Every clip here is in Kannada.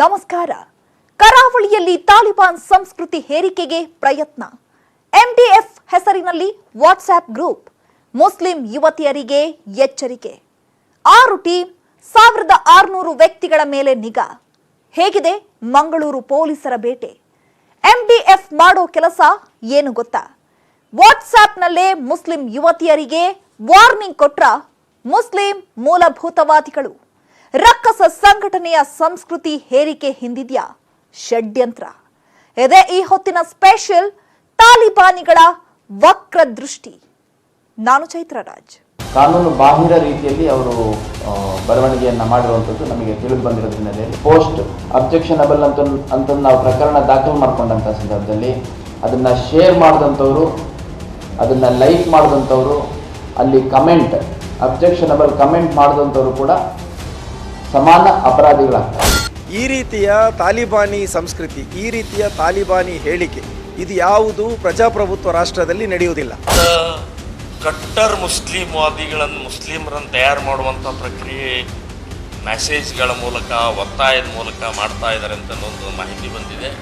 ನಮಸ್ಕಾರ. ಕರಾವಳಿಯಲ್ಲಿ ತಾಲಿಬಾನ್ ಸಂಸ್ಕೃತಿ ಹೇರಿಕೆಗೆ ಪ್ರಯತ್ನ. MDF ಹೆಸರಿನಲ್ಲಿ ವಾಟ್ಸ್ಆಪ್ ಗ್ರೂಪ್. ಮುಸ್ಲಿಂ ಯುವತಿಯರಿಗೆ ಎಚ್ಚರಿಕೆ. 6 ಟೀಮ್ 1600 ವ್ಯಕ್ತಿಗಳ ಮೇಲೆ ನಿಗಾ. ಹೇಗಿದೆ ಮಂಗಳೂರು ಪೊಲೀಸರ ಬೇಟೆ? MDF ಮಾಡೋ ಕೆಲಸ ಏನು ಗೊತ್ತಾ? ವಾಟ್ಸ್ಆಪ್ನಲ್ಲೇ ಮುಸ್ಲಿಂ ಯುವತಿಯರಿಗೆ ವಾರ್ನಿಂಗ್ ಕೊಟ್ರ ಮುಸ್ಲಿಂ ಮೂಲಭೂತವಾದಿಗಳು. ರಕ್ಕಸ ಸಂಘಟನೆಯ ಸಂಸ್ಕೃತಿ ಹೇರಿಕೆ ಹಿಂದಿದ್ಯಾ ಷಡ್ಯಂತ್ರ? ಇದೇ ಈ ಹೊತ್ತಿನ ಸ್ಪೆಷಲ್ ತಾಲಿಬಾನಿಗಳ ವಕ್ರ ದೃಷ್ಟಿ. ನಾನು ಚೈತ್ರ ರಾಜ್. ಕಾನೂನು ಬಾಹಿರ ರೀತಿಯಲ್ಲಿ ಅವರು ಬರವಣಿಗೆಯನ್ನ ಮಾಡಿರುವಂಥದ್ದು ನಮಗೆ ತಿಳಿದು ಬಂದಿರೋ ಹಿನ್ನೆಲೆಯಲ್ಲಿ ಪೋಸ್ಟ್ ಅಬ್ಜೆಕ್ಷನಬಲ್ ಅಂತ ನಾವು ಪ್ರಕರಣ ದಾಖಲು ಮಾಡ್ಕೊಂಡಂಥ ಸಂದರ್ಭದಲ್ಲಿ ಅದನ್ನ ಶೇರ್ ಮಾಡಿದಂಥವ್ರು, ಅದನ್ನ ಲೈಕ್ ಮಾಡಿದಂಥವ್ರು, ಅಲ್ಲಿ ಕಮೆಂಟ್ ಅಬ್ಜೆಕ್ಷನಬಲ್ ಕಮೆಂಟ್ ಮಾಡಿದಂಥವ್ರು ಕೂಡ ಸಮಾನ ಅಪರಾಧಿಗಳಾಗ್ತಾರೆ. ಈ ರೀತಿಯ ತಾಲಿಬಾನಿ ಸಂಸ್ಕೃತಿ, ಈ ರೀತಿಯ ತಾಲಿಬಾನಿ ಹೇಳಿಕೆ ಇದು ಯಾವುದು ಪ್ರಜಾಪ್ರಭುತ್ವ ರಾಷ್ಟ್ರದಲ್ಲಿ ನಡೆಯುವುದಿಲ್ಲ. ಕಟ್ಟರ್ ಮುಸ್ಲಿಂವಾದಿಗಳನ್ನು ಮುಸ್ಲಿಮರನ್ನು ತಯಾರು ಮಾಡುವಂಥ ಪ್ರಕ್ರಿಯೆ ಮೆಸೇಜ್ಗಳ ಮೂಲಕ, ಒತ್ತಾಯದ ಮೂಲಕ ಮಾಡ್ತಾ ಇದ್ದಾರೆ ಅಂತ ಒಂದು ಮಾಹಿತಿ ಬಂದಿದೆ.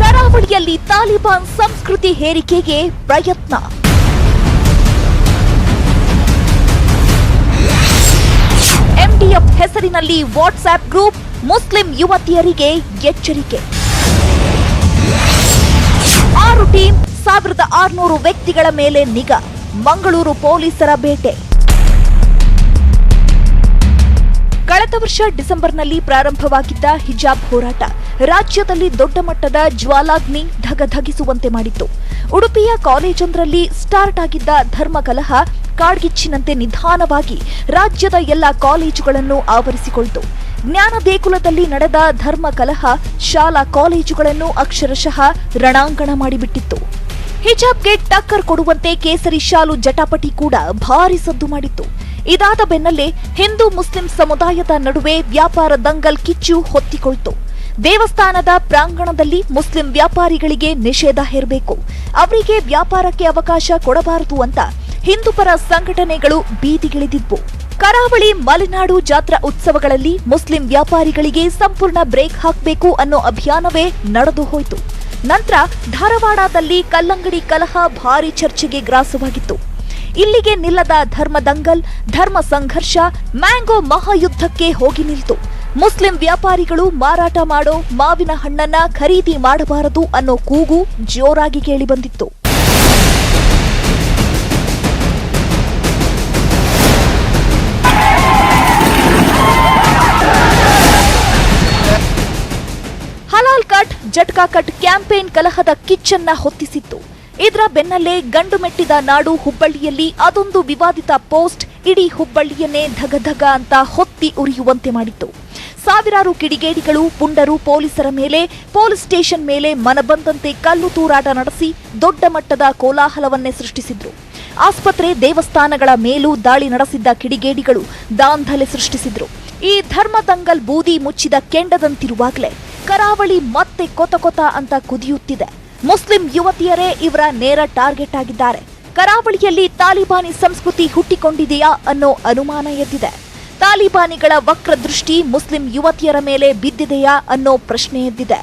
ಕರಾವಳಿಯಲ್ಲಿ ತಾಲಿಬಾನ್ ಸಂಸ್ಕೃತಿ ಹೇರಿಕೆಗೆ ಪ್ರಯತ್ನ. MDF ಹೆಸರಿನಲ್ಲಿ ವಾಟ್ಸ್ಆಪ್ ಗ್ರೂಪ್. ಮುಸ್ಲಿಂ ಯುವತಿಯರಿಗೆ ಎಚ್ಚರಿಕೆ. 6 ಟೀಮ್ 1600 ವ್ಯಕ್ತಿಗಳ ಮೇಲೆ ನಿಗಾ. ಮಂಗಳೂರು ಪೊಲೀಸರ ಬೇಟೆ. ಕಳೆದ ವರ್ಷ ಡಿಸೆಂಬರ್ನಲ್ಲಿ ಪ್ರಾರಂಭವಾಗಿದ್ದ ಹಿಜಾಬ್ ಹೋರಾಟ ರಾಜ್ಯದಲ್ಲಿ ದೊಡ್ಡ ಮಟ್ಟದ ಜ್ವಾಲಾಗ್ನಿ ಧಗಧಗಿಸುವಂತೆ ಮಾಡಿತ್ತು. ಉಡುಪಿಯ ಕಾಲೇಜೊಂದರಲ್ಲಿ ಸ್ಟಾರ್ಟ್ ಆಗಿದ್ದ ಧರ್ಮ ಕಲಹ ಕಾಡ್ಗಿಚ್ಚಿನಂತೆ ನಿಧಾನವಾಗಿ ರಾಜ್ಯದ ಎಲ್ಲ ಕಾಲೇಜುಗಳನ್ನು ಆವರಿಸಿಕೊಳ್ತು. ಜ್ಞಾನ ದೇಗುಲದಲ್ಲಿ ನಡೆದ ಧರ್ಮ ಕಲಹ ಶಾಲಾ ಕಾಲೇಜುಗಳನ್ನು ಅಕ್ಷರಶಃ ರಣಾಂಗಣ ಮಾಡಿಬಿಟ್ಟಿತ್ತು. ಹಿಜಾಬ್ಗೆ ಟಕ್ಕರ್ ಕೊಡುವಂತೆ ಕೇಸರಿ ಶಾಲು ಜಟಾಪಟಿ ಕೂಡ ಭಾರಿ ಸದ್ದು ಮಾಡಿತ್ತು. ಇದಾದ ಬೆನ್ನಲ್ಲೇ ಹಿಂದೂ ಮುಸ್ಲಿಂ ಸಮುದಾಯದ ನಡುವೆ ವ್ಯಾಪಾರ ದಂಗಲ್ ಕಿಚ್ಚು ಹೊತ್ತಿಕೊಳ್ತು. ದೇವಸ್ಥಾನದ ಪ್ರಾಂಗಣದಲ್ಲಿ ಮುಸ್ಲಿಂ ವ್ಯಾಪಾರಿಗಳಿಗೆ ನಿಷೇಧ ಹೇರಬೇಕು, ಅವರಿಗೆ ವ್ಯಾಪಾರಕ್ಕೆ ಅವಕಾಶ ಕೊಡಬಾರದು ಅಂತ ಹಿಂದೂಪರ ಸಂಘಟನೆಗಳು ಬೀದಿಗಿಳಿದಿದ್ವು. ಕರಾವಳಿ ಮಲೆನಾಡು ಜಾತ್ರಾ ಉತ್ಸವಗಳಲ್ಲಿ ಮುಸ್ಲಿಂ ವ್ಯಾಪಾರಿಗಳಿಗೆ ಸಂಪೂರ್ಣ ಬ್ರೇಕ್ ಹಾಕಬೇಕು ಅನ್ನೋ ಅಭಿಯಾನವೇ ನಡೆದು ಹೋಯಿತು. ನಂತರ ಧಾರವಾಡದಲ್ಲಿ ಕಲ್ಲಂಗಡಿ ಕಲಹ ಭಾರಿ ಚರ್ಚೆಗೆ ಗ್ರಾಸವಾಗಿತ್ತು. ಇಲ್ಲಿಗೆ ನಿಲ್ಲದ ಧರ್ಮ ದಂಗಲ್, ಧರ್ಮ ಸಂಘರ್ಷ ಮ್ಯಾಂಗೋ ಮಹಾಯುದ್ಧಕ್ಕೆ ಹೋಗಿ ನಿಲ್ತು. ಮುಸ್ಲಿಂ ವ್ಯಾಪಾರಿಗಳು ಮಾರಾಟ ಮಾಡೋ ಮಾವಿನ ಹಣ್ಣನ್ನ ಖರೀದಿ ಮಾಡಬಾರದು ಅನ್ನೋ ಕೂಗು ಜೋರಾಗಿ ಕೇಳಿಬಂದಿತ್ತು. ಹಲಾಲ್ ಕಟ್ ಜಟ್ಕಾ ಕಟ್ ಕ್ಯಾಂಪೇನ್ ಕಲಹದ ಕಿಚ್ಚನ್ನ ಹೊತ್ತಿಸಿತ್ತು. ಇದರ ಬೆನ್ನಲ್ಲೇ ಗಂಡು ಮೆಟ್ಟಿದ ನಾಡು ಹುಬ್ಬಳ್ಳಿಯಲ್ಲಿ ಅದೊಂದು ವಿವಾದಿತ ಪೋಸ್ಟ್ ಇಡೀ ಹುಬ್ಬಳ್ಳಿಯನ್ನೇ ಧಗಧಗ ಅಂತ ಹೊತ್ತಿ ಉರಿಯುವಂತೆ ಮಾಡಿತ್ತು. ಸಾವಿರಾರು ಕಿಡಿಗೇಡಿಗಳು ಪುಂಡರು ಪೊಲೀಸರ ಮೇಲೆ, ಪೊಲೀಸ್ ಸ್ಟೇಷನ್ ಮೇಲೆ ಮನಬಂದಂತೆ ಕಲ್ಲು ತೂರಾಟ ನಡೆಸಿ ದೊಡ್ಡ ಮಟ್ಟದ ಕೋಲಾಹಲವನ್ನೇ ಸೃಷ್ಟಿಸಿದ್ರು. ಆಸ್ಪತ್ರೆ, ದೇವಸ್ಥಾನಗಳ ಮೇಲೂ ದಾಳಿ ನಡೆಸಿದ್ದ ಕಿಡಿಗೇಡಿಗಳು ದಾಂಧಲೆ ಸೃಷ್ಟಿಸಿದ್ರು. ಈ ಧರ್ಮ ದಂಗಲ್ ಬೂದಿ ಮುಚ್ಚಿದ ಕೆಂಡದಂತಿರುವಾಗಲೇ ಕರಾವಳಿ ಮತ್ತೆ ಕೊತ ಕೊತ ಅಂತ ಕುದಿಯುತ್ತಿದೆ. ಮುಸ್ಲಿಂ ಯುವತಿಯರೇ ಇವರ ನೇರ ಟಾರ್ಗೆಟ್ ಆಗಿದ್ದಾರೆ. ಕರಾವಳಿಯಲ್ಲಿ ತಾಲಿಬಾನಿ ಸಂಸ್ಕೃತಿ ಹುಟ್ಟಿಕೊಂಡಿದೆಯಾ ಅನ್ನೋ ಅನುಮಾನ ಎದ್ದಿದೆ. ತಾಲಿಬಾನಿಗಳ ವಕ್ರ ದೃಷ್ಟಿ ಮುಸ್ಲಿಂ ಯುವತಿಯರ ಮೇಲೆ ಬಿದ್ದಿದೆಯಾ ಅನ್ನೋ ಪ್ರಶ್ನೆ ಎದ್ದಿದೆ.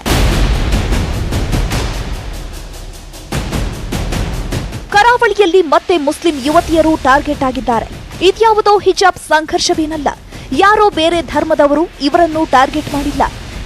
ಕರಾವಳಿಯಲ್ಲಿ ಮತ್ತೆ ಮುಸ್ಲಿಂ ಯುವತಿಯರು ಟಾರ್ಗೆಟ್ ಆಗಿದ್ದಾರೆ. ಇದ್ಯಾವುದೋ ಹಿಜಾಬ್ ಸಂಘರ್ಷವೇನಲ್ಲ. ಯಾರೋ ಬೇರೆ ಧರ್ಮದವರು ಇವರನ್ನು ಟಾರ್ಗೆಟ್ ಮಾಡಿಲ್ಲ.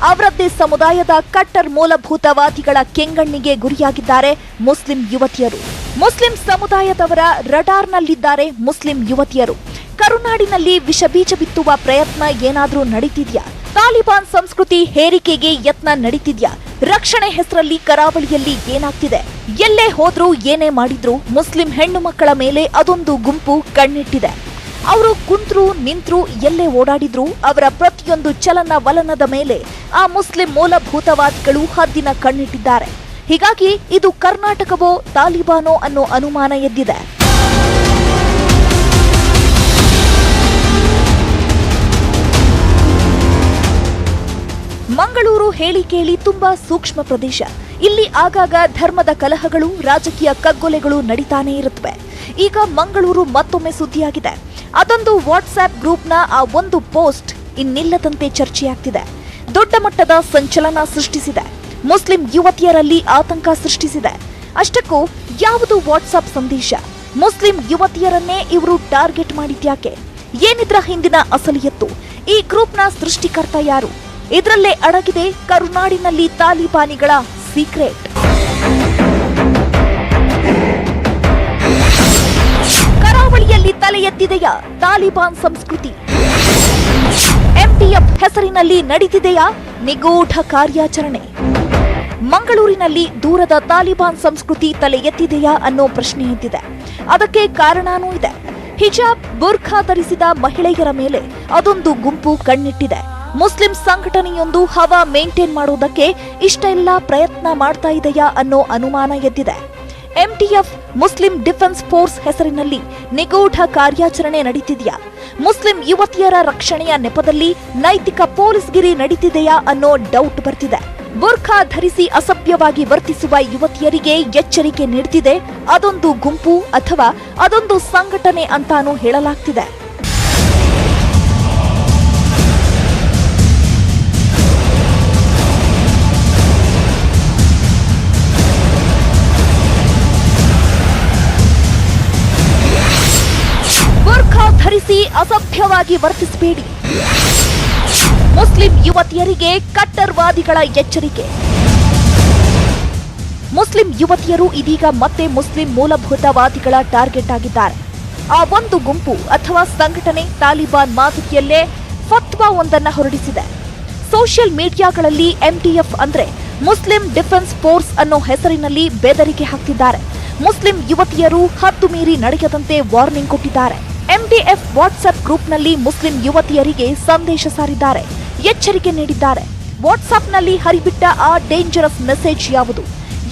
ಅವರದ್ದೇ ಸಮುದಾಯದ ಕಟ್ಟರ್ ಮೂಲಭೂತವಾದಿಗಳ ಕೆಂಗಣ್ಣಿಗೆ ಗುರಿಯಾಗಿದ್ದಾರೆ ಮುಸ್ಲಿಂ ಯುವತಿಯರು. ಮುಸ್ಲಿಂ ಸಮುದಾಯದವರ ರಡಾರ್ನಲ್ಲಿದ್ದಾರೆ ಮುಸ್ಲಿಂ ಯುವತಿಯರು. ಕರುನಾಡಿನಲ್ಲಿ ವಿಷಬೀಜ ಬಿತ್ತುವ ಪ್ರಯತ್ನ ಏನಾದ್ರೂ ನಡೀತಿದ್ಯಾ? ತಾಲಿಬಾನ್ ಸಂಸ್ಕೃತಿ ಹೇರಿಕೆಗೆ ಯತ್ನ ನಡೀತಿದ್ಯಾ? ರಕ್ಷಣೆ ಹೆಸರಲ್ಲಿ ಕರಾವಳಿಯಲ್ಲಿ ಏನಾಗ್ತಿದೆ? ಎಲ್ಲೇ ಹೋದ್ರೂ ಏನೇ ಮಾಡಿದ್ರೂ ಮುಸ್ಲಿಂ ಹೆಣ್ಣು ಮಕ್ಕಳ ಮೇಲೆ ಅದೊಂದು ಗುಂಪು ಕಣ್ಣಿಟ್ಟಿದೆ. ಅವರು ಕುಂತ್ರು ನಿಂತ್ರು ಎಲ್ಲೇ ಓಡಾಡಿದ್ರು ಅವರ ಪ್ರತಿಯೊಂದು ಚಲನ ವಲನದ ಮೇಲೆ ಆ ಮುಸ್ಲಿಂ ಮೂಲಭೂತವಾದಿಗಳು ಹದ್ದಿನ ಕಣ್ಣಿಟ್ಟಿದ್ದಾರೆ. ಹೀಗಾಗಿ ಇದು ಕರ್ನಾಟಕವೋ ತಾಲಿಬಾನೋ ಅನ್ನೋ ಅನುಮಾನ ಎದ್ದಿದೆ. ಮಂಗಳೂರು ಹೇಳಿ ಕೇಳಿ ತುಂಬಾ ಸೂಕ್ಷ್ಮ ಪ್ರದೇಶ. ಇಲ್ಲಿ ಆಗಾಗ ಧರ್ಮದ ಕಲಹಗಳು, ರಾಜಕೀಯ ಕಗ್ಗೊಲೆಗಳು ನಡೀತಾನೆ ಇರುತ್ತವೆ. ಈಗ ಮಂಗಳೂರು ಮತ್ತೊಮ್ಮೆ ಸುದ್ದಿಯಾಗಿದೆ. ಅದೊಂದು ವಾಟ್ಸ್ಆಪ್ ಗ್ರೂಪ್ನ ಆ ಒಂದು ಪೋಸ್ಟ್ ಇನ್ನಿಲ್ಲದಂತೆ ಚರ್ಚೆಯಾಗ್ತಿದೆ. ದೊಡ್ಡ ಮಟ್ಟದ ಸಂಚಲನ ಸೃಷ್ಟಿಸಿದೆ. ಮುಸ್ಲಿಂ ಯುವತಿಯರಲ್ಲಿ ಆತಂಕ ಸೃಷ್ಟಿಸಿದೆ. ಅಷ್ಟಕ್ಕೂ ಯಾವುದು ವಾಟ್ಸಾಪ್ ಸಂದೇಶ? ಮುಸ್ಲಿಂ ಯುವತಿಯರನ್ನೇ ಇವರು ಟಾರ್ಗೆಟ್ ಮಾಡಿದ್ಯಾಕೆ? ಏನಿದ್ರ ಹಿಂದಿನ ಅಸಲಿಯತ್ತು? ಈ ಗ್ರೂಪ್ನ ಸೃಷ್ಟಿಕರ್ತ ಯಾರು? ಇದರಲ್ಲೇ ಅಡಗಿದೆ ಕರುನಾಡಿನಲ್ಲಿ ತಾಲಿಬಾನಿಗಳ ಸೀಕ್ರೆಟ್. ಕರಾವಳಿಯಲ್ಲಿ ತಲೆ ಎತ್ತಿದೆಯಾ ತಾಲಿಬಾನ್ ಸಂಸ್ಕೃತಿ? ಎಂಟಿಎಫ್ ಹೆಸರಿನಲ್ಲಿ ನಡೀತಿದೆಯಾ ನಿಗೂಢ ಕಾರ್ಯಾಚರಣೆ? ಮಂಗಳೂರಿನಲ್ಲಿ ದೂರದ ತಾಲಿಬಾನ್ ಸಂಸ್ಕೃತಿ ತಲೆ ಎತ್ತಿದೆಯಾ ಅನ್ನೋ ಪ್ರಶ್ನೆ ಎದ್ದಿದೆ. ಅದಕ್ಕೆ ಕಾರಣನೂ ಇದೆ. ಹಿಜಾಬ್, ಬುರ್ಖಾ ಧರಿಸಿದ ಮಹಿಳೆಯರ ಮೇಲೆ ಅದೊಂದು ಗುಂಪು ಕಣ್ಣಿಟ್ಟಿದೆ. ಮುಸ್ಲಿಂ ಸಂಘಟನೆಯೊಂದು ಹವಾ ಮೇಂಟೈನ್ ಮಾಡೋದಕ್ಕೆ ಇಷ್ಟೆಲ್ಲ ಪ್ರಯತ್ನ ಮಾಡ್ತಾ ಇದೆಯಾ ಅನ್ನೋ ಅನುಮಾನ ಎದ್ದಿದೆ. ಎಂಟಿಎಫ್ ಮುಸ್ಲಿಂ ಡಿಫೆನ್ಸ್ ಫೋರ್ಸ್ ಹೆಸರಿನಲ್ಲಿ ನಿಗೂಢ ಕಾರ್ಯಾಚರಣೆ ನಡೀತಿದೆಯಾ? ಮುಸ್ಲಿಂ ಯುವತಿಯರ ರಕ್ಷಣೆಯ ನೆಪದಲ್ಲಿ ನೈತಿಕ ಪೊಲೀಸ್ಗಿರಿ ನಡೀತಿದೆಯಾ ಅನ್ನೋ ಡೌಟ್ ಬರ್ತಿದೆ. ಬುರ್ಖಾ ಧರಿಸಿ ಅಸಭ್ಯವಾಗಿ ವರ್ತಿಸುವ ಯುವತಿಯರಿಗೆ ಎಚ್ಚರಿಕೆ ನೀಡುತ್ತಿದೆ ಅದೊಂದು ಗುಂಪು ಅಥವಾ ಅದೊಂದು ಸಂಘಟನೆ ಅಂತಾನೂ ಹೇಳಲಾಗ್ತಿದೆ. ಬುರ್ಖಾ ಧರಿಸಿ ಅಸಭ್ಯವಾಗಿ ವರ್ತಿಸಬೇಡಿ. ಮುಸ್ಲಿಂ ಯುವತಿಯರಿಗೆ ಕಟ್ಟರ್ವಾದಿಗಳ ಎಚ್ಚರಿಕೆ. ಮುಸ್ಲಿಂ ಯುವತಿಯರು ಇದೀಗ ಮತ್ತೆ ಮುಸ್ಲಿಂ ಮೂಲಭೂತವಾದಿಗಳ ಟಾರ್ಗೆಟ್ ಆಗಿದ್ದಾರೆ. ಆ ಒಂದು ಗುಂಪು ಅಥವಾ ಸಂಘಟನೆ ತಾಲಿಬಾನ್ ಮಾದರಿಯಲ್ಲೇ ಫತ್ವಾ ಒಂದನ್ನ ಹೊರಡಿಸಿದೆ. ಸೋಷಿಯಲ್ ಮೀಡಿಯಾಗಳಲ್ಲಿ ಎಂಟಿಎಫ್ ಅಂದ್ರೆ ಮುಸ್ಲಿಂ ಡಿಫೆನ್ಸ್ ಫೋರ್ಸ್ ಅನ್ನೋ ಹೆಸರಿನಲ್ಲಿ ಬೆದರಿಕೆ ಹಾಕ್ತಿದ್ದಾರೆ. ಮುಸ್ಲಿಂ ಯುವತಿಯರು ಹದ್ದು ಮೀರಿ ನಡೆಯದಂತೆ ವಾರ್ನಿಂಗ್ ಕೊಟ್ಟಿದ್ದಾರೆ. ಎಂಟಿಎಫ್ ವಾಟ್ಸ್ಆಪ್ ಗ್ರೂಪ್ನಲ್ಲಿ ಮುಸ್ಲಿಂ ಯುವತಿಯರಿಗೆ ಸಂದೇಶ ಸಾರಿದ್ದಾರೆ, ಎಚ್ಚರಿಕೆ ನೀಡಿದ್ದಾರೆ. ವಾಟ್ಸ್ಆಪ್ನಲ್ಲಿ ಹರಿಬಿಟ್ಟ ಆ ಡೇಂಜರಸ್ ಮೆಸೇಜ್ ಯಾವುದು?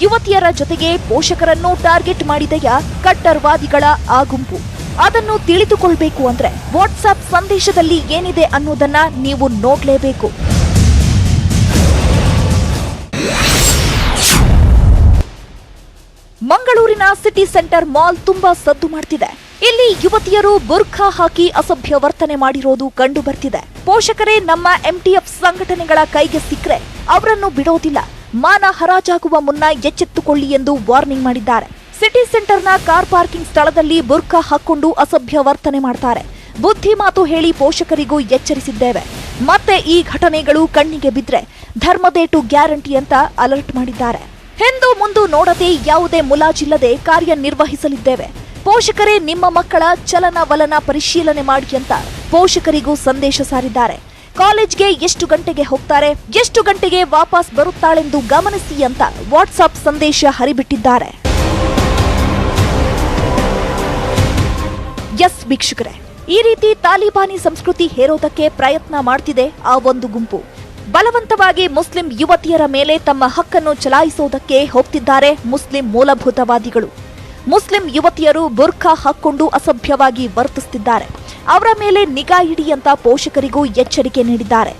ಯುವತಿಯರ ಜೊತೆಗೆ ಪೋಷಕರನ್ನು ಟಾರ್ಗೆಟ್ ಮಾಡಿದೆಯಾ ಕಟ್ಟರ್ವಾದಿಗಳ ಆ ಗುಂಪು? ಅದನ್ನು ತಿಳಿದುಕೊಳ್ಬೇಕು ಅಂದ್ರೆ ವಾಟ್ಸ್ಆಪ್ ಸಂದೇಶದಲ್ಲಿ ಏನಿದೆ ಅನ್ನೋದನ್ನ ನೀವು ನೋಡ್ಲೇಬೇಕು. ಮಂಗಳೂರಿನ ಸಿಟಿ ಸೆಂಟರ್ ಮಾಲ್ ತುಂಬಾ ಸದ್ದು ಮಾಡ್ತಿದೆ. ಇಲ್ಲಿ ಯುವತಿಯರು ಬುರ್ಖಾ ಹಾಕಿ ಅಸಭ್ಯ ವರ್ತನೆ ಮಾಡಿರೋದು ಕಂಡು ಬರ್ತಿದೆ. ಪೋಷಕರೇ ನಮ್ಮ ಎಂಟಿಎಫ್ ಸಂಘಟನೆಗಳ ಕೈಗೆ ಸಿಕ್ಕರೆ ಅವರನ್ನು ಬಿಡೋದಿಲ್ಲ, ಮಾನ ಹರಾಜಾಗುವ ಮುನ್ನ ಎಚ್ಚೆತ್ತುಕೊಳ್ಳಿ ಎಂದು ವಾರ್ನಿಂಗ್ ಮಾಡಿದ್ದಾರೆ. ಸಿಟಿ ಸೆಂಟರ್ನ ಕಾರ್ ಪಾರ್ಕಿಂಗ್ ಸ್ಥಳದಲ್ಲಿ ಬುರ್ಖಾ ಹಾಕೊಂಡು ಅಸಭ್ಯ ವರ್ತನೆ ಮಾಡ್ತಾರೆ. ಬುದ್ಧಿ ಮಾತು ಹೇಳಿ ಪೋಷಕರಿಗೂ ಎಚ್ಚರಿಸಿದ್ದೇವೆ. ಮತ್ತೆ ಈ ಘಟನೆಗಳು ಕಣ್ಣಿಗೆ ಬಿದ್ರೆ ಧರ್ಮದೇಟು ಗ್ಯಾರಂಟಿ ಅಂತ ಅಲರ್ಟ್ ಮಾಡಿದ್ದಾರೆ. ಹಿಂದು ಮುಂದು ನೋಡದೆ ಯಾವುದೇ ಮುಲಾಜಿಲ್ಲದೆ ಕಾರ್ಯನಿರ್ವಹಿಸಲಿದ್ದೇವೆ. ಪೋಷಕರೇ ನಿಮ್ಮ ಮಕ್ಕಳ ಚಲನವಲನ ಪರಿಶೀಲನೆ ಮಾಡಿ ಅಂತ ಪೋಷಕರಿಗೂ ಸಂದೇಶ ಸಾರಿದ್ದಾರೆ. ಕಾಲೇಜ್ಗೆ ಎಷ್ಟು ಗಂಟೆಗೆ ಹೋಗ್ತಾರೆ, ಎಷ್ಟು ಗಂಟೆಗೆ ವಾಪಸ್ ಬರುತ್ತಾಳೆಂದು ಗಮನಿಸಿ ಅಂತ ವಾಟ್ಸ್ಆಪ್ ಸಂದೇಶ ಹರಿಬಿಟ್ಟಿದ್ದಾರೆ. ಎಸ್ ವೀಕ್ಷಕರೇ, ಈ ರೀತಿ ತಾಲಿಬಾನಿ ಸಂಸ್ಕೃತಿ ಹೇರೋದಕ್ಕೆ ಪ್ರಯತ್ನ ಮಾಡ್ತಿದೆ ಆ ಒಂದು ಗುಂಪು. ಬಲವಂತವಾಗಿ ಮುಸ್ಲಿಂ ಯುವತಿಯರ ಮೇಲೆ ತಮ್ಮ ಹಕ್ಕನ್ನು ಚಲಾಯಿಸೋದಕ್ಕೆ ಹೋಗ್ತಿದ್ದಾರೆ ಮುಸ್ಲಿಂ ಮೂಲಭೂತವಾದಿಗಳು. ಮುಸ್ಲಿಂ ಯುವತಿಯರು ಬುರ್ಖಾ ಹಾಕೊಂಡು ಅಸಭ್ಯವಾಗಿ ವರ್ತಿಸುತ್ತಿದ್ದಾರೆ. ಅವರ ಮೇಲೆ ನಿಗಾ ಇಡಿ ಅಂತ ಪೋಷಕರಿಗೂ ಎಚ್ಚರಿಕೆ ನೀಡಿದ್ದಾರೆ.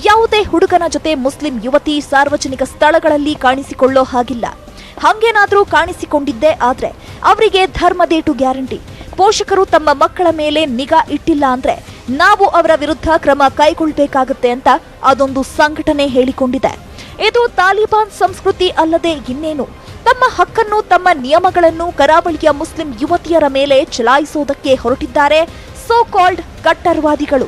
ಯಾವುದೇ ಹುಡುಗನ ಜೊತೆ ಮುಸ್ಲಿಂ ಯುವತಿ ಸಾರ್ವಜನಿಕ ಸ್ಥಳಗಳಲ್ಲಿ ಕಾಣಿಸಿಕೊಳ್ಳೋ ಹಾಗಿಲ್ಲ. ಹಾಗೇನಾದ್ರೂ ಕಾಣಿಸಿಕೊಂಡಿದ್ದೇ ಆದ್ರೆ ಅವರಿಗೆ ಧರ್ಮದೇಟು ಗ್ಯಾರಂಟಿ. ಪೋಷಕರು ತಮ್ಮ ಮಕ್ಕಳ ಮೇಲೆ ನಿಗಾ ಇಟ್ಟಿಲ್ಲ ಅಂದ್ರೆ ನಾವು ಅವರ ವಿರುದ್ಧ ಕ್ರಮ ಕೈಗೊಳ್ಳಬೇಕಾಗುತ್ತೆ ಅಂತ ಅದೊಂದು ಸಂಘಟನೆ ಹೇಳಿಕೊಂಡಿದೆ. ಇದು ತಾಲಿಬಾನ್ ಸಂಸ್ಕೃತಿ ಅಲ್ಲದೆ ಇನ್ನೇನು? ತಮ್ಮ ಹಕ್ಕನ್ನು, ತಮ್ಮ ನಿಯಮಗಳನ್ನು ಕರಾವಳಿಯ ಮುಸ್ಲಿಂ ಯುವತಿಯರ ಮೇಲೆ ಚಲಾಯಿಸೋದಕ್ಕೆ ಹೊರಟಿದ್ದಾರೆ ಸೋ ಕಾಲ್ಡ್ ಕಟ್ಟರ್ವಾದಿಗಳು.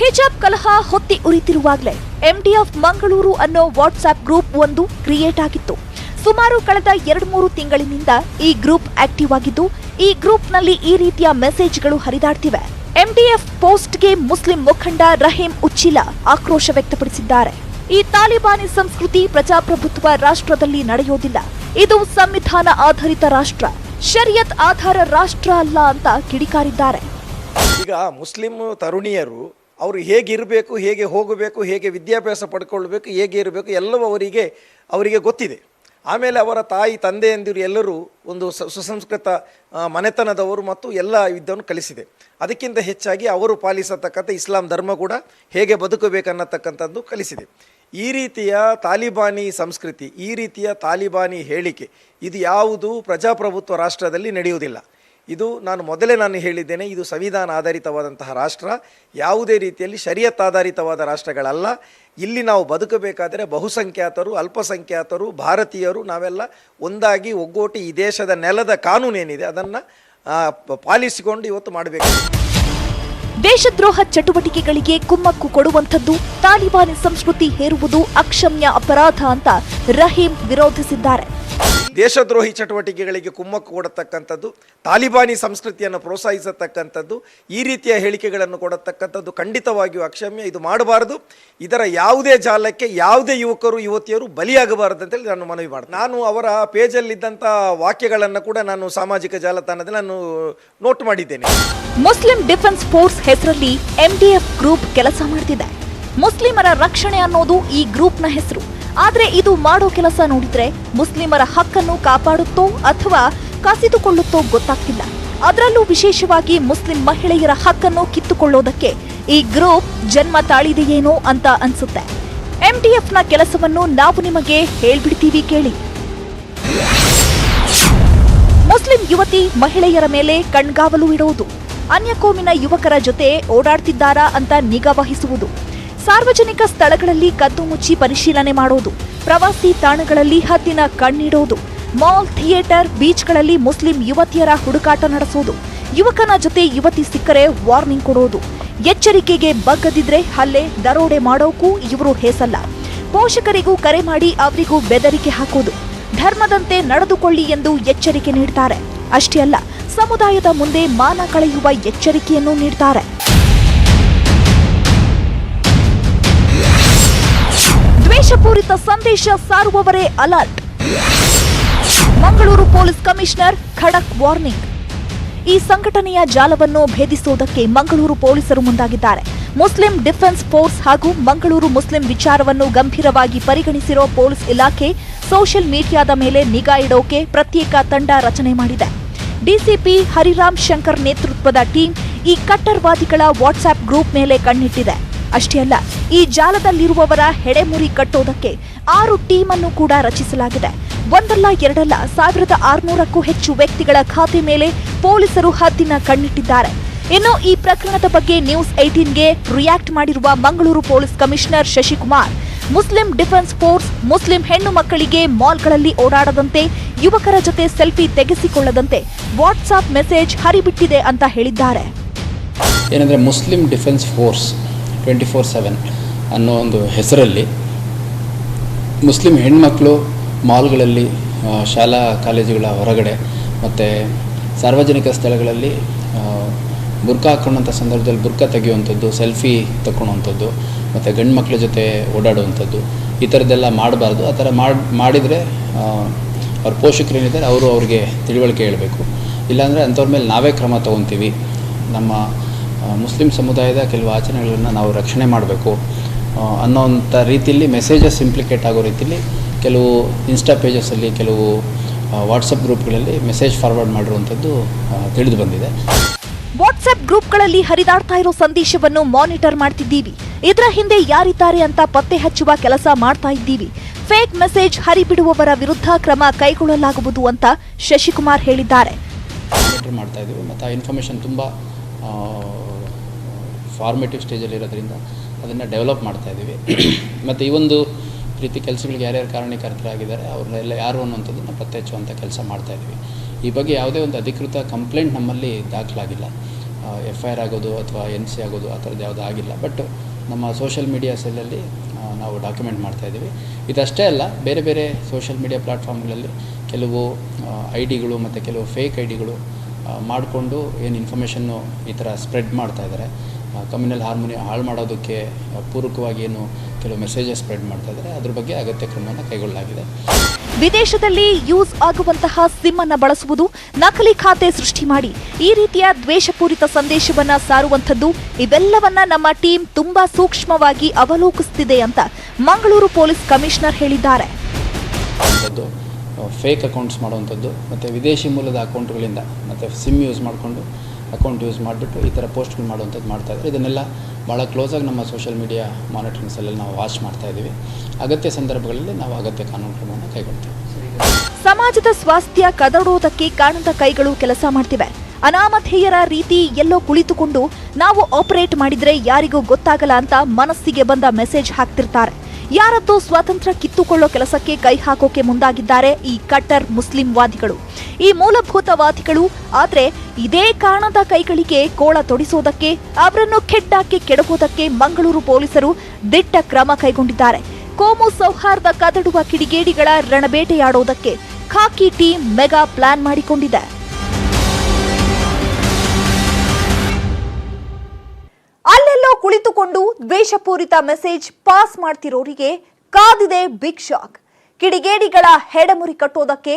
ಹಿಜಾಬ್ ಕಲಹ ಹೊತ್ತಿ ಉರಿತಿರುವಾಗಲೇ ಎಂಟಿಎಫ್ ಮಂಗಳೂರು ಅನ್ನೋ ವಾಟ್ಸ್ಆಪ್ ಗ್ರೂಪ್ ಒಂದು ಕ್ರಿಯೇಟ್ ಆಗಿತ್ತು. ಸುಮಾರು ಕಳೆದ 2-3 ತಿಂಗಳಿನಿಂದ ಈ ಗ್ರೂಪ್ ಆಕ್ಟಿವ್ ಆಗಿದ್ದು, ಈ ಗ್ರೂಪ್ನಲ್ಲಿ ಈ ರೀತಿಯ ಮೆಸೇಜ್ಗಳು ಹರಿದಾಡ್ತಿವೆ. ಎಂಟಿಎಫ್ ಪೋಸ್ಟ್ಗೆ ಮುಸ್ಲಿಂ ಮುಖಂಡ ರಹೀಂ ಉಚ್ಚಿಲಾ ಆಕ್ರೋಶ ವ್ಯಕ್ತಪಡಿಸಿದ್ದಾರೆ. ಈ ತಾಲಿಬಾನಿ ಸಂಸ್ಕೃತಿ ಪ್ರಜಾಪ್ರಭುತ್ವ ರಾಷ್ಟ್ರದಲ್ಲಿ ನಡೆಯೋದಿಲ್ಲ. ಇದು ಸಂವಿಧಾನ ಆಧಾರಿತ ರಾಷ್ಟ್ರ, ಶರಿಯತ್ ಆಧಾರ ರಾಷ್ಟ್ರ ಅಲ್ಲ ಅಂತ ಕಿಡಿಕಾರಿದ್ದಾರೆ. ಈಗ ಮುಸ್ಲಿಂ ತರುಣಿಯರು ಅವರು ಹೇಗಿರಬೇಕು, ಹೇಗೆ ಹೋಗಬೇಕು, ಹೇಗೆ ವಿದ್ಯಾಭ್ಯಾಸ ಪಡ್ಕೊಳ್ಬೇಕು, ಹೇಗೆ ಇರಬೇಕು ಎಲ್ಲವೂ ಅವರಿಗೆ ಗೊತ್ತಿದೆ. ಆಮೇಲೆ ಅವರ ತಾಯಿ ತಂದೆಯಂದಿರು ಎಲ್ಲರೂ ಒಂದು ಸುಸಂಸ್ಕೃತ ಮನೆತನದವರು ಮತ್ತು ಎಲ್ಲ ಇದನ್ನು ಕಲಿಸಿದೆ. ಅದಕ್ಕಿಂತ ಹೆಚ್ಚಾಗಿ ಅವರು ಪಾಲಿಸತಕ್ಕಂಥ ಇಸ್ಲಾಂ ಧರ್ಮ ಕೂಡ ಹೇಗೆ ಬದುಕಬೇಕನ್ನತಕ್ಕಂಥದ್ದು ಕಲಿಸಿದೆ. ಈ ರೀತಿಯ ತಾಲಿಬಾನಿ ಸಂಸ್ಕೃತಿ, ಈ ರೀತಿಯ ತಾಲಿಬಾನಿ ಹೇಳಿಕೆ ಇದು ಯಾವುದು ಪ್ರಜಾಪ್ರಭುತ್ವ ರಾಷ್ಟ್ರದಲ್ಲಿ ನಡೆಯುವುದಿಲ್ಲ. ಇದು ನಾನು ಹೇಳಿದ್ದೇನೆ, ಇದು ಸಂವಿಧಾನ ಆಧಾರಿತವಾದಂತಹ ರಾಷ್ಟ್ರ, ಯಾವುದೇ ರೀತಿಯಲ್ಲಿ ಶರಿಯತ್ ಆಧಾರಿತವಾದ ರಾಷ್ಟ್ರಗಳಲ್ಲ. ಇಲ್ಲಿ ನಾವು ಬದುಕಬೇಕಾದರೆ ಬಹುಸಂಖ್ಯಾತರು, ಅಲ್ಪಸಂಖ್ಯಾತರು, ಭಾರತೀಯರು ನಾವೆಲ್ಲ ಒಂದಾಗಿ ಒಗ್ಗೂಟಿ ಈ ದೇಶದ ನೆಲದ ಕಾನೂನೇನಿದೆ ಅದನ್ನು ಪಾಲಿಸಿಕೊಂಡು ಇವತ್ತು ಮಾಡಬೇಕು. ದೇಶದ್ರೋಹ ಚಟುವಟಿಕೆಗಳಿಗೆ ಕುಮ್ಮಕ್ಕು ಕೊಡುವಂಥದ್ದು, ತಾಲಿಬಾನಿ ಸಂಸ್ಕೃತಿ ಹೇರುವುದು ಅಕ್ಷಮ್ಯ ಅಪರಾಧ ಅಂತ ರಹೀಂ ವಿರೋಧಿಸಿದ್ದಾರೆ. ದೇಶದ್ರೋಹಿ ಚಟುವಟಿಕೆಗಳಿಗೆ ಕುಮ್ಮಕ್ಕು ಕೊಡತಕ್ಕಂಥದ್ದು, ತಾಲಿಬಾನಿ ಸಂಸ್ಕೃತಿಯನ್ನು ಪ್ರೋತ್ಸಾಹಿಸತಕ್ಕಂಥದ್ದು, ಈ ರೀತಿಯ ಹೇಳಿಕೆಗಳನ್ನು ಕೊಡತಕ್ಕಂಥದ್ದು ಖಂಡಿತವಾಗಿಯೂ ಅಕ್ಷಮ್ಯ. ಇದು ಮಾಡಬಾರದು. ಇದರ ಯಾವುದೇ ಜಾಲಕ್ಕೆ ಯಾವುದೇ ಯುವಕರು ಯುವತಿಯರು ಬಲಿಯಾಗಬಾರದು ಅಂತೇಳಿ ನಾನು ಮನವಿ ಮಾಡ್ತೀನಿ. ನಾನು ಅವರ ಪೇಜಲ್ಲಿದ್ದಂಥ ವಾಕ್ಯಗಳನ್ನು ಕೂಡ ನಾನು ಸಾಮಾಜಿಕ ಜಾಲತಾಣದಲ್ಲಿ ನಾನು ನೋಟ್ ಮಾಡಿದ್ದೇನೆ. ಮುಸ್ಲಿಂ ಡಿಫೆನ್ಸ್ ಫೋರ್ಸ್ ಹೆಸರಲ್ಲಿ MDF ಗ್ರೂಪ್ ಕೆಲಸ ಮಾಡ್ತಿದೆ. ಮುಸ್ಲಿಮರ ರಕ್ಷಣೆ ಅನ್ನೋದು ಈ ಗ್ರೂಪ್ನ ಹೆಸರು. ಆದ್ರೆ ಇದು ಮಾಡೋ ಕೆಲಸ ನೋಡಿದ್ರೆ ಮುಸ್ಲಿಮರ ಹಕ್ಕನ್ನು ಕಾಪಾಡುತ್ತೋ ಅಥವಾ ಕಸಿದುಕೊಳ್ಳುತ್ತೋ ಗೊತ್ತಾಗ್ತಿಲ್ಲ. ಅದರಲ್ಲೂ ವಿಶೇಷವಾಗಿ ಮುಸ್ಲಿಂ ಮಹಿಳೆಯರ ಹಕ್ಕನ್ನು ಕಿತ್ತುಕೊಳ್ಳೋದಕ್ಕೆ ಈ ಗ್ರೂಪ್ ಜನ್ಮ ತಾಳಿದೆಯೇನೋ ಅಂತ ಅನ್ಸುತ್ತೆ. MDFನ ಕೆಲಸವನ್ನು ನಾವು ನಿಮಗೆ ಹೇಳ್ಬಿಡ್ತೀವಿ ಕೇಳಿ. ಮುಸ್ಲಿಂ ಯುವತಿ ಮಹಿಳೆಯರ ಮೇಲೆ ಕಣ್ಗಾವಲು ಇಡುವುದು, ಅನ್ಯಕೋಮಿನ ಯುವಕರ ಜೊತೆ ಓಡಾಡ್ತಿದ್ದಾರಾ ಅಂತ ನಿಗಾ ವಹಿಸುವುದು, ಸಾರ್ವಜನಿಕ ಸ್ಥಳಗಳಲ್ಲಿ ಕದ್ದು ಮುಚ್ಚಿ ಪರಿಶೀಲನೆ ಮಾಡೋದು, ಪ್ರವಾಸಿ ತಾಣಗಳಲ್ಲಿ ಹದ್ದಿನ ಕಣ್ಣಿಡೋದು, ಮಾಲ್, ಥಿಯೇಟರ್, ಬೀಚ್ಗಳಲ್ಲಿ ಮುಸ್ಲಿಂ ಯುವತಿಯರ ಹುಡುಕಾಟ ನಡೆಸೋದು, ಯುವಕನ ಜೊತೆ ಯುವತಿ ಸಿಕ್ಕರೆ ವಾರ್ನಿಂಗ್ ಕೊಡೋದು, ಎಚ್ಚರಿಕೆಗೆ ಬಗ್ಗದಿದ್ರೆ ಹಲ್ಲೆ, ದರೋಡೆ ಮಾಡೋಕ್ಕೂ ಇವರು ಹೇಸಲ್ಲ. ಪೋಷಕರಿಗೂ ಕರೆ ಮಾಡಿ ಅವರಿಗೂ ಬೆದರಿಕೆ ಹಾಕೋದು, ಧರ್ಮದಂತೆ ನಡೆದುಕೊಳ್ಳಿ ಎಂದು ಎಚ್ಚರಿಕೆ ನೀಡ್ತಾರೆ. ಅಷ್ಟೇ ಅಲ್ಲ, ಸಮುದಾಯದ ಮುಂದೆ ಮಾನ ಕಳೆಯುವ ಎಚ್ಚರಿಕೆಯನ್ನು ನೀಡ್ತಾರೆ. ದ್ವೇಷಪೂರಿತ ಸಂದೇಶ ಸಾರುವವರೇ ಅಲರ್ಟ್. ಮಂಗಳೂರು ಪೊಲೀಸ್ ಕಮಿಷನರ್ ಖಡಕ್ ವಾರ್ನಿಂಗ್. ಈ ಸಂಘಟನೆಯ ಜಾಲವನ್ನು ಭೇದಿಸುವುದಕ್ಕೆ ಮಂಗಳೂರು ಪೊಲೀಸರು ಮುಂದಾಗಿದ್ದಾರೆ. ಮುಸ್ಲಿಂ ಡಿಫೆನ್ಸ್ ಫೋರ್ಸ್ ಹಾಗೂ ಮಂಗಳೂರು ಮುಸ್ಲಿಂ ವಿಚಾರವನ್ನು ಗಂಭೀರವಾಗಿ ಪರಿಗಣಿಸಿರೋ ಪೊಲೀಸ್ ಇಲಾಖೆ ಸೋಷಿಯಲ್ ಮೀಡಿಯಾದ ಮೇಲೆ ನಿಗಾ ಇಡೋಕೆ ಪ್ರತ್ಯೇಕ ತಂಡ ರಚನೆ ಮಾಡಿದೆ. ಡಿಸಿಪಿ ಹರಿರಾಮ್ ಶಂಕರ್ ನೇತೃತ್ವದ ಟೀಮ್ ಈ ಕಟ್ಟರ್ವಾದಿಗಳ ವಾಟ್ಸ್ಆಪ್ ಗ್ರೂಪ್ ಮೇಲೆ ಕಣ್ಣಿಟ್ಟಿದೆ. ಅಷ್ಟೇ ಅಲ್ಲ, ಈ ಜಾಲದಲ್ಲಿರುವವರ ಹೆಡೆಮುರಿ ಕಟ್ಟೋದಕ್ಕೆ 6 ಟೀಮ್ ಅನ್ನು ಕೂಡ ರಚಿಸಲಾಗಿದೆ. ಒಂದಲ್ಲ ಎರಡಲ್ಲ 1600ಕ್ಕೂ ಹೆಚ್ಚು ವ್ಯಕ್ತಿಗಳ ಖಾತೆ ಮೇಲೆ ಪೊಲೀಸರು ಹದ್ದಿನ ಕಣ್ಣಿಟ್ಟಿದ್ದಾರೆ. ಇನ್ನು ಈ ಪ್ರಕರಣದ ಬಗ್ಗೆ ನ್ಯೂಸ್ 18ಗೆ ರಿಯಾಕ್ಟ್ ಮಾಡಿರುವ Mangaluru police commissioner Shashikumar, Muslim defence force Muslim ಹೆಣ್ಣು ಮಕ್ಕಳಿಗೆ ಮಾಲ್ಗಳಲ್ಲಿ ಓಡಾಡದಂತೆ, ಯುವಕರ ಜೊತೆ ಸೆಲ್ಫಿ ತೆಗೆಸಿಕೊಳ್ಳದಂತೆ ವಾಟ್ಸ್ಆಪ್ ಮೆಸೇಜ್ ಹರಿಬಿಟ್ಟಿದೆ ಅಂತ ಹೇಳಿದ್ದಾರೆ. ಏನಂದರೆ ಮುಸ್ಲಿಂ ಡಿಫೆನ್ಸ್ ಫೋರ್ಸ್ 24/7 ಅನ್ನೋ ಒಂದು ಹೆಸರಲ್ಲಿ ಮುಸ್ಲಿಂ ಹೆಣ್ಮಕ್ಳು ಮಾಲ್ಗಳಲ್ಲಿ, ಶಾಲಾ ಕಾಲೇಜುಗಳ ಹೊರಗಡೆ ಮತ್ತು ಸಾರ್ವಜನಿಕ ಸ್ಥಳಗಳಲ್ಲಿ ಬುರ್ಕಾ ಹಾಕೊಂಡಂಥ ಸಂದರ್ಭದಲ್ಲಿ ಬುರ್ಕಾ ತೆಗೆಯುವಂಥದ್ದು, ಸೆಲ್ಫಿ ತಗೊಳ್ಳೋವಂಥದ್ದು ಮತ್ತು ಗಂಡು ಮಕ್ಕಳ ಜೊತೆ ಓಡಾಡುವಂಥದ್ದು, ಈ ಥರದ್ದೆಲ್ಲ ಮಾಡಬಾರ್ದು. ಆ ಥರ ಮಾಡಿದರೆ ಅವ್ರ ಪೋಷಕರು ಏನಿದ್ದಾರೆ ಅವರು ಅವ್ರಿಗೆ ತಿಳುವಳಿಕೆ ಹೇಳಬೇಕು. ಇಲ್ಲಾಂದರೆ ಅಂಥವ್ರ ಮೇಲೆ ನಾವೇ ಕ್ರಮ ತೊಗೊತೀವಿ. ನಮ್ಮ ಮುಸ್ಲಿಂ ಸಮುದಾಯದ ಕೆಲವು ಆಚರಣೆಗಳನ್ನು ನಾವು ರಕ್ಷಣೆ ಮಾಡಬೇಕು ಅನ್ನೋವಂಥ ರೀತಿಯಲ್ಲಿ ಮೆಸೇಜಸ್ ಇಂಪ್ಲಿಕೇಟ್ ಆಗೋ ರೀತಿಯಲ್ಲಿ ಕೆಲವು ಇನ್ಸ್ಟಾ ಪೇಜಸಲ್ಲಿ, ಕೆಲವು ವಾಟ್ಸಪ್ ಗ್ರೂಪ್ಗಳಲ್ಲಿ ಮೆಸೇಜ್ ಫಾರ್ವರ್ಡ್ ಮಾಡಿರುವಂಥದ್ದು ತಿಳಿದು ಬಂದಿದೆ. ವಾಟ್ಸ್ಆಪ್ ಗ್ರೂಪ್ಗಳಲ್ಲಿ ಹರಿದಾಡ್ತಾ ಇರೋ ಸಂದೇಶವನ್ನು ಮಾನಿಟರ್ ಮಾಡ್ತಿದ್ದೀವಿ. ಇದರ ಹಿಂದೆ ಯಾರಿದ್ದಾರೆ ಅಂತ ಪತ್ತೆ ಹಚ್ಚುವ ಕೆಲಸ ಮಾಡ್ತಾ ಇದ್ದೀವಿ. ಫೇಕ್ ಮೆಸೇಜ್ ಹರಿಬಿಡುವವರ ವಿರುದ್ಧ ಕ್ರಮ ಕೈಗೊಳ್ಳಲಾಗುವುದು ಅಂತ ಶಶಿಕುಮಾರ್ ಹೇಳಿದ್ದಾರೆ. ಮಾನಿಟರ್ ಮಾಡ್ತಾ ಇದ್ದೀವಿ ಮತ್ತು ಆ ಇನ್ಫಾರ್ಮೇಷನ್ ತುಂಬ ಫಾರ್ಮೇಟಿವ್ ಸ್ಟೇಜಲ್ಲಿ ಇರೋದ್ರಿಂದ ಅದನ್ನು ಡೆವಲಪ್ ಮಾಡ್ತಾ ಇದ್ದೀವಿ. ಮತ್ತು ಈ ಒಂದು ರೀತಿ ಕೆಲಸಗಳಿಗೆ ಯಾರ್ಯಾರು ಕಾರಣೀಕರ್ತರಾಗಿದ್ದಾರೆ ಅವ್ರನ್ನೆಲ್ಲ ಯಾರು ಅನ್ನುವಂಥದ್ದನ್ನು ಪತ್ತೆ ಹಚ್ಚುವಂಥ ಕೆಲಸ ಮಾಡ್ತಾಯಿದ್ವಿ. ಈ ಬಗ್ಗೆ ಯಾವುದೇ ಒಂದು ಅಧಿಕೃತ ಕಂಪ್ಲೇಂಟ್ ನಮ್ಮಲ್ಲಿ ದಾಖಲಾಗಿಲ್ಲ. FIR ಆಗೋದು ಅಥವಾ NC ಆಗೋದು ಆ ಥರದ್ದು ಯಾವುದೂ ಆಗಿಲ್ಲ. ಬಟ್ ನಮ್ಮ ಸೋಷಿಯಲ್ ಮೀಡಿಯಾ ಸೆಲ್ಲಲ್ಲಿ ನಾವು ಡಾಕ್ಯುಮೆಂಟ್ ಮಾಡ್ತಾಯಿದ್ದೀವಿ. ಇದಷ್ಟೇ ಅಲ್ಲ, ಬೇರೆ ಬೇರೆ ಸೋಷಿಯಲ್ ಮೀಡಿಯಾ ಪ್ಲ್ಯಾಟ್ಫಾರ್ಮ್ಗಳಲ್ಲಿ ಕೆಲವು ಐಡಿಗಳು ಮತ್ತು ಕೆಲವು ಫೇಕ್ ಐಡಿಗಳು ಮಾಡಿಕೊಂಡು ಏನು ಇನ್ಫಾರ್ಮೇಷನ್ನು ಈ ಥರ ಸ್ಪ್ರೆಡ್ ಮಾಡ್ತಾಯಿದ್ದಾರೆ. ಕಮ್ಯುನಲ್ ಹಾರ್ಮೋನಿ ಹಾಳು ಮಾಡೋದಕ್ಕೆ ಪೂರಕವಾಗಿ ಏನು ಕೆಲವು ಮೆಸೇಜಸ್ ಸ್ಪ್ರೆಡ್ ಮಾಡ್ತಾ ಇದ್ದಾರೆ, ಅದ್ರ ಬಗ್ಗೆ ಅಗತ್ಯ ಕ್ರಮವನ್ನು ಕೈಗೊಳ್ಳಲಾಗಿದೆ. ವಿದೇಶದಲ್ಲಿ ಯೂಸ್ ಆಗುವಂತಹ ಸಿಮ್ ಅನ್ನು ಬಳಸುವುದು, ನಕಲಿ ಖಾತೆ ಸೃಷ್ಟಿ ಮಾಡಿ ಈ ರೀತಿಯ ದ್ವೇಷಪೂರಿತ ಸಂದೇಶವನ್ನ ಸಾರುವಂಥದ್ದು, ಇವೆಲ್ಲವನ್ನ ನಮ್ಮ ಟೀಮ್ ತುಂಬಾ ಸೂಕ್ಷ್ಮವಾಗಿ ಅವಲೋಕಿಸುತ್ತಿದೆ ಅಂತ ಮಂಗಳೂರು ಪೊಲೀಸ್ ಕಮಿಷನರ್ ಹೇಳಿದ್ದಾರೆ. ಫೇಕ್ ಅಕೌಂಟ್ಸ್ ಮಾಡುವಂಥದ್ದು ಮತ್ತು ವಿದೇಶಿ ಮೂಲದ ಅಕೌಂಟ್ಗಳಿಂದ ಮತ್ತು ಸಿಮ್ ಯೂಸ್ ಮಾಡಿಕೊಂಡು ಅಕೌಂಟ್ ಯೂಸ್ ಮಾಡಿಬಿಟ್ಟು ಈ ಥರ ಪೋಸ್ಟ್ಗಳು ಮಾಡುವಂಥದ್ದು ಮಾಡ್ತಾಯಿದ್ದಾರೆ. ಇದನ್ನೆಲ್ಲ ಭಾಳ ಕ್ಲೋಸಾಗಿ ನಮ್ಮ ಸೋಷಿಯಲ್ ಮೀಡಿಯಾ ಮಾನಿಟರಿಂಗ್ ಸೆಲ್ಲಲ್ಲಿ ನಾವು ವಾಚ್ ಮಾಡ್ತಾಯಿದ್ದೀವಿ. ಅಗತ್ಯ ಸಂದರ್ಭಗಳಲ್ಲಿ ನಾವು ಅಗತ್ಯ ಕಾನೂನು ಕ್ರಮವನ್ನು ಕೈಗೊಳ್ತೀವಿ. ಸಮಾಜದ ಸ್ವಾಸ್ಥ್ಯ ಕದಡೋದಕ್ಕೆ ಕಾಣದ ಕೈಗಳು ಕೆಲಸ ಮಾಡ್ತಿವೆ. ಅನಾಮಧೇಯರ ರೀತಿ ಎಲ್ಲೋ ಕುಳಿತುಕೊಂಡು ನಾವು ಆಪರೇಟ್ ಮಾಡಿದ್ರೆ ಯಾರಿಗೂ ಗೊತ್ತಾಗಲ್ಲ ಅಂತ ಮನಸ್ಸಿಗೆ ಬಂದ ಮೆಸೇಜ್ ಹಾಕ್ತಿರ್ತಾರೆ. ಯಾರದ್ದು ಸ್ವಾತಂತ್ರ್ಯ ಕಿತ್ತುಕೊಳ್ಳೋ ಕೆಲಸಕ್ಕೆ ಕೈ ಹಾಕೋಕೆ ಮುಂದಾಗಿದ್ದಾರೆ ಈ ಕಟ್ಟರ್ ಮುಸ್ಲಿಂ ವಾದಿಗಳು, ಈ ಮೂಲಭೂತವಾದಿಗಳು. ಆದ್ರೆ ಇದೇ ಕಾಣದ ಕೈಗಳಿಗೆ ಕೋಳ ತೊಡಿಸೋದಕ್ಕೆ, ಅವರನ್ನು ಕೆಡ್ಡಾಕಿ ಕೆಡಕೋದಕ್ಕೆ ಮಂಗಳೂರು ಪೊಲೀಸರು ದಿಟ್ಟ ಕ್ರಮ ಕೈಗೊಂಡಿದ್ದಾರೆ. ಕೋಮು ಸೌಹಾರ್ದ ಕದಡುವ ಕಿಡಿಗೇಡಿಗಳ ರಣಬೇಟೆಯಾಡೋದಕ್ಕೆ ಖಾಕಿ ಟೀಮ್ ಮೆಗಾ ಪ್ಲಾನ್ ಮಾಡಿಕೊಂಡಿದೆ. ಅಲ್ಲೆಲ್ಲೋ ಕುಳಿತುಕೊಂಡು ದ್ವೇಷಪೂರಿತ ಮೆಸೇಜ್ ಪಾಸ್ ಮಾಡ್ತಿರೋರಿಗೆ ಕಾದಿದೆ ಬಿಗ್ ಶಾಕ್. ಕಿಡಿಗೇಡಿಗಳ ಹೆಡಮುರಿ ಕಟ್ಟೋದಕ್ಕೆ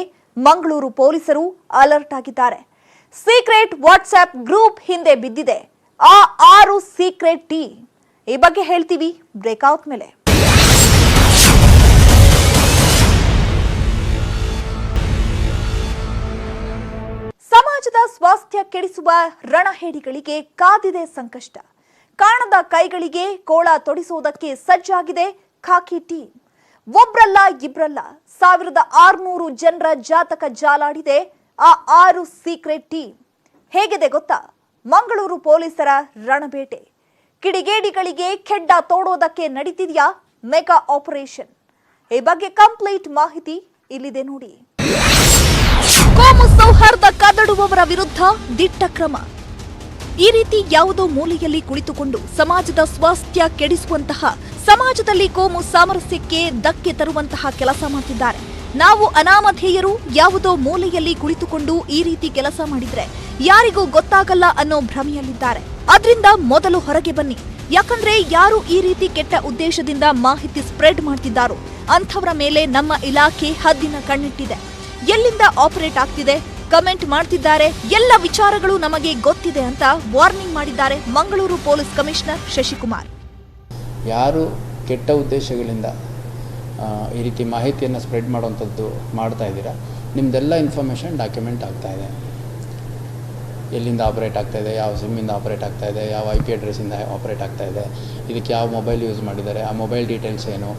ಮಂಗಳೂರು ಪೊಲೀಸರು ಅಲರ್ಟ್ ಆಗಿದ್ದಾರೆ. ಸೀಕ್ರೆಟ್ ವಾಟ್ಸ್ಆಪ್ ಗ್ರೂಪ್ ಹಿಂದೆ ಬಿದ್ದಿದೆ ಆ 6 ಸೀಕ್ರೆಟ್ ಟೀಮ್. ಈ ಬಗ್ಗೆ ಹೇಳ್ತೀವಿ ಬ್ರೇಕ್ಔಟ್ ಮೇಲೆ. ಸಮಾಜದ ಸ್ವಾಸ್ಥ್ಯ ಕೆಡಿಸುವ ರಣಹೇಡಿಗಳಿಗೆ ಕಾದಿದೆ ಸಂಕಷ್ಟ. ಕಾಣದ ಕೈಗಳಿಗೆ ಕೋಳ ತೊಡಿಸುವುದಕ್ಕೆ ಸಜ್ಜಾಗಿದೆ ಖಾಕಿ ಟೀಮ್. ಒಬ್ರಲ್ಲ ಇಬ್ರಲ್ಲ 1600 ಜನರ ಜಾತಕ ಜಾಲಾಡಿದೆ ಆ 6 ಸೀಕ್ರೆಟ್ ಟೀಮ್. ಹೇಗಿದೆ ಗೊತ್ತಾ ಮಂಗಳೂರು ಪೊಲೀಸರ ರಣಬೇಟೆ. ಕಿಡಿಗೇಡಿಗಳಿಗೆ ಕೆಡ್ಡ ತೋಡೋದಕ್ಕೆ ನಡೀತಿದೆಯಾ ಮೆಗಾ ಆಪರೇಷನ್? ಈ ಬಗ್ಗೆ ಕಂಪ್ಲೀಟ್ ಮಾಹಿತಿ ಇಲ್ಲಿದೆ ನೋಡಿ. ಕೋಮು ಸೌಹಾರ್ದ ಕದಡುವವರ ವಿರುದ್ಧ ದಿಟ್ಟ ಕ್ರಮ. ಈ ರೀತಿ ಯಾವುದೋ ಮೂಲೆಯಲ್ಲಿ ಕುಳಿತುಕೊಂಡು ಸಮಾಜದ ಸ್ವಾಸ್ಥ್ಯ ಕೆಡಿಸುವಂತಹ, ಸಮಾಜದಲ್ಲಿ ಕೋಮು ಸಾಮರಸ್ಯಕ್ಕೆ ಧಕ್ಕೆ ತರುವಂತಹ ಕೆಲಸ ಮಾಡ್ತಿದ್ದಾರೆ. ನಾವು ಅನಾಮಧೇಯರು ಯಾವುದೋ ಮೂಲೆಯಲ್ಲಿ ಕುಳಿತುಕೊಂಡು ಈ ರೀತಿ ಕೆಲಸ ಮಾಡಿದ್ರೆ ಯಾರಿಗೂ ಗೊತ್ತಾಗಲ್ಲ ಅನ್ನೋ ಭ್ರಮೆಯಲ್ಲಿದ್ದಾರೆ. ಅದರಿಂದ ಮೊದಲು ಹೊರಗೆ ಬನ್ನಿ. ಯಾಕಂದ್ರೆ ಯಾರು ಈ ರೀತಿ ಕೆಟ್ಟ ಉದ್ದೇಶದಿಂದ ಮಾಹಿತಿ ಸ್ಪ್ರೆಡ್ ಮಾಡ್ತಿದ್ದಾರೋ ಅಂಥವರ ಮೇಲೆ ನಮ್ಮ ಇಲಾಖೆ ಹದ್ದಿನ ಕಣ್ಣಿಟ್ಟಿದೆ. ಎಲ್ಲಿಂದ ಆಪರೇಟ್ ಆಗ್ತಿದೆ, ಕಮೆಂಟ್ ಮಾಡ್ತಿದ್ದಾರೆ, ಎಲ್ಲ ವಿಚಾರಗಳು ನಮಗೆ ಗೊತ್ತಿದೆ ಅಂತ ವಾರ್ನಿಂಗ್ ಮಾಡಿದ್ದಾರೆ ಮಂಗಳೂರು ಪೊಲೀಸ್ ಕಮಿಷನರ್ ಶಶಿಕುಮಾರ್. ಯಾರು ಕೆಟ್ಟ ಉದ್ದೇಶಗಳಿಂದ ಈ ರೀತಿ ಮಾಹಿತಿಯನ್ನು ಸ್ಪ್ರೆಡ್ ಮಾಡುವಂಥದ್ದು ಮಾಡ್ತಾ ಇದ್ದೀರಾ, ನಿಮ್ಮದೆಲ್ಲ ಇನ್ಫಾರ್ಮೇಷನ್ ಡಾಕ್ಯುಮೆಂಟ್ ಆಗ್ತಾ ಇದೆ. ಎಲ್ಲಿಂದ ಆಪರೇಟ್ ಆಗ್ತಾ ಇದೆ, ಯಾವ ಸಿಮ್ಮಿಂದ ಆಪರೇಟ್ ಆಗ್ತಾ ಇದೆ, ಯಾವ IP ಅಡ್ರೆಸ್ಸಿಂದ ಆಪರೇಟ್ ಆಗ್ತಾ ಇದೆ, ಇದಕ್ಕೆ ಯಾವ ಮೊಬೈಲ್ ಯೂಸ್ ಮಾಡಿದ್ದಾರೆ, ಆ ಮೊಬೈಲ್ ಡೀಟೇಲ್ಸ್ ಏನು,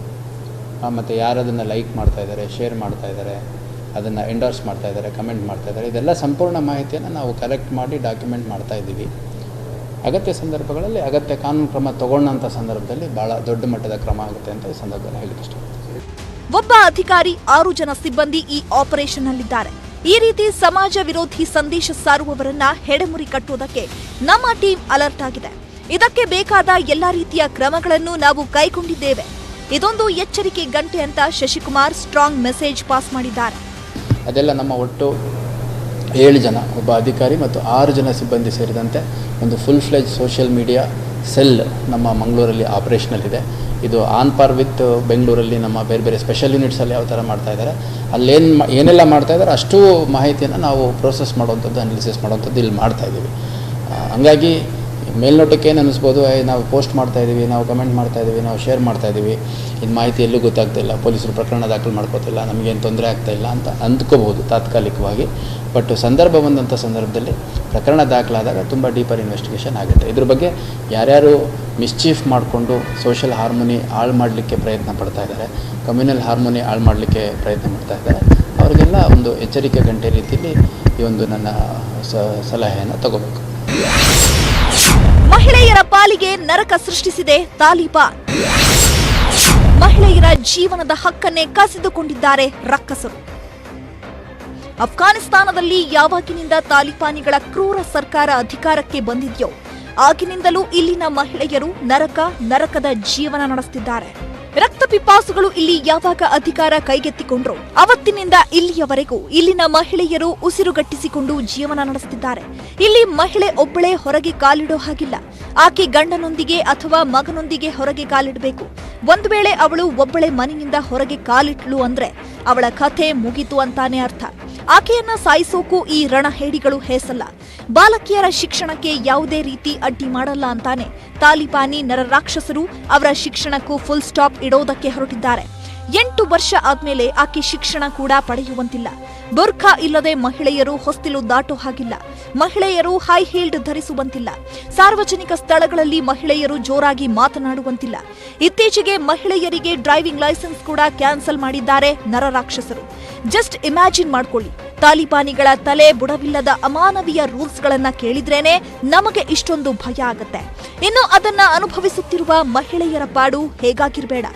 ಮತ್ತು ಯಾರು ಅದನ್ನು ಲೈಕ್ ಮಾಡ್ತಾ ಇದ್ದಾರೆ, ಶೇರ್ ಮಾಡ್ತಾ ಇದ್ದಾರೆ, ಅದನ್ನು ಎಂಡೋರ್ಸ್ ಮಾಡ್ತಾ ಇದ್ದಾರೆ, ಕಮೆಂಟ್ ಮಾಡ್ತಾ ಇದ್ದಾರೆ, ಇದೆಲ್ಲ ಸಂಪೂರ್ಣ ಮಾಹಿತಿಯನ್ನು ನಾವು ಕಲೆಕ್ಟ್ ಮಾಡಿ ಡಾಕ್ಯುಮೆಂಟ್ ಮಾಡ್ತಾ ಇದ್ದೀವಿ. ಅಗತ್ಯ ಸಂದರ್ಭಗಳಲ್ಲಿ ಅಗತ್ಯ ಕಾನೂನು ಕ್ರಮ ತಗೊಂಡಂಥ ಸಂದರ್ಭದಲ್ಲಿ ಭಾಳ ದೊಡ್ಡ ಮಟ್ಟದ ಕ್ರಮ ಆಗುತ್ತೆ ಅಂತ ಈ ಸಂದರ್ಭದಲ್ಲಿ ಹೇಳಲಿಕ್ಕೆ ಇಷ್ಟಪಡ್ತೀನಿ. ಒಬ್ಬ ಅಧಿಕಾರಿ 6 ಜನ ಸಿಬ್ಬಂದಿ ಈ ಆಪರೇಷನ್ ನಲ್ಲಿದ್ದಾರೆ. ಈ ರೀತಿ ಸಮಾಜ ವಿರೋಧಿ ಸಂದೇಶ ಸಾರುವವರನ್ನ ಹೆಡೆಮುರಿ ಕಟ್ಟುವುದಕ್ಕೆ ನಮ್ಮ ಟೀಮ್ ಅಲರ್ಟ್ ಆಗಿದೆ. ಇದಕ್ಕೆ ಬೇಕಾದ ಎಲ್ಲಾ ರೀತಿಯ ಕ್ರಮಗಳನ್ನು ನಾವು ಕೈಗೊಂಡಿದ್ದೇವೆ. ಇದೊಂದು ಎಚ್ಚರಿಕೆ ಗಂಟೆ ಅಂತ ಶಶಿಕುಮಾರ್ ಸ್ಟ್ರಾಂಗ್ ಮೆಸೇಜ್ ಪಾಸ್ ಮಾಡಿದ್ದಾರೆ. ಅದೆಲ್ಲ ನಮ್ಮ ಒಟ್ಟು 7 ಜನ, ಒಬ್ಬ ಅಧಿಕಾರಿ ಮತ್ತು 6 ಜನ ಸಿಬ್ಬಂದಿ ಸೇರಿದಂತೆ ಒಂದು ಫುಲ್ ಫ್ಲೆಜ್ ಸೋಷಿಯಲ್ ಮೀಡಿಯಾ ಸೆಲ್ ನಮ್ಮ ಮಂಗಳೂರಲ್ಲಿ ಆಪರೇಷನಲ್ಲಿದೆ. ಇದು ಆನ್ ಪಾರ್ ವಿತ್ ಬೆಂಗಳೂರಲ್ಲಿ ನಮ್ಮ ಬೇರೆ ಬೇರೆ ಸ್ಪೆಷಲ್ ಯೂನಿಟ್ಸಲ್ಲಿ ಯಾವ ಥರ ಮಾಡ್ತಾಯಿದ್ದಾರೆ, ಏನೆಲ್ಲ ಮಾಡ್ತಾಯಿದ್ದಾರೆ ಅಷ್ಟು ಮಾಹಿತಿಯನ್ನು ನಾವು ಪ್ರೋಸೆಸ್ ಮಾಡುವಂಥದ್ದು, ಅನಾಲಿಸಿಸ್ ಮಾಡುವಂಥದ್ದು ಇಲ್ಲಿ ಮಾಡ್ತಾಯಿದ್ದೀವಿ. ಹಂಗಾಗಿ ಮೇಲ್ನೋಟಕ್ಕೆ ಏನು ಅನ್ನಿಸ್ಬೋದು, ನಾವು ಪೋಸ್ಟ್ ಮಾಡ್ತಾಯಿದ್ದೀವಿ, ನಾವು ಕಮೆಂಟ್ ಮಾಡ್ತಾಯಿದ್ದೀವಿ, ನಾವು ಶೇರ್ ಮಾಡ್ತಾಯಿದ್ದೀವಿ, ಇದು ಮಾಹಿತಿ ಎಲ್ಲೂ ಗೊತ್ತಾಗ್ತಿಲ್ಲ, ಪೊಲೀಸರು ಪ್ರಕರಣ ದಾಖಲು ಮಾಡ್ಕೋತಿಲ್ಲ, ನಮಗೇನು ತೊಂದರೆ ಆಗ್ತಾಯಿಲ್ಲ ಅಂತ ಅಂದ್ಕೋಬೋದು ತಾತ್ಕಾಲಿಕವಾಗಿ. ಬಟ್ ಸಂದರ್ಭ ಬಂದಂಥ ಸಂದರ್ಭದಲ್ಲಿ ಪ್ರಕರಣ ದಾಖಲಾದಾಗ ತುಂಬ ಡೀಪರ್ ಇನ್ವೆಸ್ಟಿಗೇಷನ್ ಆಗುತ್ತೆ. ಇದ್ರ ಬಗ್ಗೆ ಯಾರ್ಯಾರು ಮಿಸ್ಚೀಫ್ ಮಾಡಿಕೊಂಡು ಸೋಷಿಯಲ್ ಹಾರ್ಮೋನಿ ಹಾಳು ಮಾಡಲಿಕ್ಕೆ ಪ್ರಯತ್ನ ಪಡ್ತಾ ಇದ್ದಾರೆ, ಕಮ್ಯುನಲ್ ಹಾರ್ಮೋನಿ ಹಾಳು ಮಾಡಲಿಕ್ಕೆ ಪ್ರಯತ್ನ ಪಡ್ತಾ ಇದ್ದಾರೆ, ಅವರಿಗೆಲ್ಲ ಒಂದು ಎಚ್ಚರಿಕೆ ಗಂಟೆ ರೀತಿಯಲ್ಲಿ ಈ ಒಂದು ನನ್ನ ಸಲಹೆಯನ್ನು ತಗೋಬೇಕು. ಮಹಿಳೆಯರ ಪಾಲಿಗೆ ನರಕ ಸೃಷ್ಟಿಸಿದೆ ತಾಲಿಬಾನ್. ಮಹಿಳೆಯರ ಜೀವನದ ಹಕ್ಕನ್ನೇ ಕಸಿದುಕೊಂಡಿದ್ದಾರೆ ರಕ್ಕಸರು. ಅಫ್ಘಾನಿಸ್ತಾನದಲ್ಲಿ ಯಾವಾಗಿನಿಂದ ತಾಲಿಬಾನಿಗಳ ಕ್ರೂರ ಸರ್ಕಾರ ಅಧಿಕಾರಕ್ಕೆ ಬಂದಿದೆಯೋ ಆಗಿನಿಂದಲೂ ಇಲ್ಲಿನ ಮಹಿಳೆಯರು ನರಕದ ಜೀವನ ನಡೆಸುತ್ತಿದ್ದಾರೆ. ರಕ್ತಪಿಪಾಸುಗಳು ಇಲ್ಲಿ ಯಾವಾಗ ಅಧಿಕಾರ ಕೈಗೆತ್ತಿಕೊಂಡ್ರು ಅವತ್ತಿನಿಂದ ಇಲ್ಲಿಯವರೆಗೂ ಇಲ್ಲಿನ ಮಹಿಳೆಯರು ಉಸಿರುಗಟ್ಟಿಸಿಕೊಂಡು ಜೀವನ ನಡೆಸುತ್ತಿದ್ದಾರೆ. ಇಲ್ಲಿ ಮಹಿಳೆ ಒಬ್ಬಳೇ ಹೊರಗೆ ಕಾಲಿಡೋ ಹಾಗಿಲ್ಲ. ಆಕೆ ಗಂಡನೊಂದಿಗೆ ಅಥವಾ ಮಗನೊಂದಿಗೆ ಹೊರಗೆ ಕಾಲಿಡಬೇಕು. ಒಂದು ವೇಳೆ ಅವಳು ಒಬ್ಬಳೆ ಮನೆಯಿಂದ ಹೊರಗೆ ಕಾಲಿಟ್ಲು ಅಂದ್ರೆ ಅವಳ ಕಥೆ ಮುಗಿತು ಅಂತಾನೆ ಅರ್ಥ. ಆಕೆಯನ್ನ ಸಾಯಿಸೋಕು ಈ ರಣಹೇಡಿಗಳು ಹೇಸಲ್ಲ. ಬಾಲಕಿಯರ ಶಿಕ್ಷಣಕ್ಕೆ ಯಾವುದೇ ರೀತಿ ಅಡ್ಡಿ ಮಾಡಲ್ಲ ಅಂತಾನೆ ತಾಲಿಬಾನಿ ನರರಾಕ್ಷಸರು ಅವರ ಶಿಕ್ಷಣಕ್ಕೂ ಫುಲ್ ಸ್ಟಾಪ್ ಇಡೋದಕ್ಕೆ ಹೊರಟಿದ್ದಾರೆ. 8 ವರ್ಷ ಆದ್ಮೇಲೆ ಆಕೆ ಶಿಕ್ಷಣ ಕೂಡ ಪಡೆಯುವಂತಿಲ್ಲ. ಬುರ್ಖಾ ಇಲ್ಲದೆ ಮಹಿಳೆಯರು ಹೊಸ್ತಿಲು ದಾಟೋ ಹಾಗಿಲ್ಲ. ಮಹಿಳೆಯರು ಹೈ ಹೀಲ್ಡ್ ಧರಿಸುವಂತಿಲ್ಲ. ಸಾರ್ವಜನಿಕ ಸ್ಥಳಗಳಲ್ಲಿ ಮಹಿಳೆಯರು ಜೋರಾಗಿ ಮಾತನಾಡುವಂತಿಲ್ಲ. ಇತ್ತೀಚೆಗೆ ಮಹಿಳೆಯರಿಗೆ ಡ್ರೈವಿಂಗ್ ಲೈಸೆನ್ಸ್ ಕೂಡ ಕ್ಯಾನ್ಸಲ್ ಮಾಡಿದ್ದಾರೆ ನರರಾಕ್ಷಸರು. ಜಸ್ಟ್ ಇಮ್ಯಾಜಿನ್ ಮಾಡ್ಕೊಳ್ಳಿ, ತಾಲಿಬಾನಿಗಳ ತಲೆ ಬುಡವಿಲ್ಲದ ಅಮಾನವೀಯ ರೂಲ್ಸ್ಗಳನ್ನ ಕೇಳಿದ್ರೇನೆ ನಮಗೆ ಇಷ್ಟೊಂದು ಭಯ ಆಗತ್ತೆ. ಇನ್ನು ಅದನ್ನ ಅನುಭವಿಸುತ್ತಿರುವ ಮಹಿಳೆಯರ ಪಾಡು ಹೇಗಾಗಿರ್ಬೇಡ.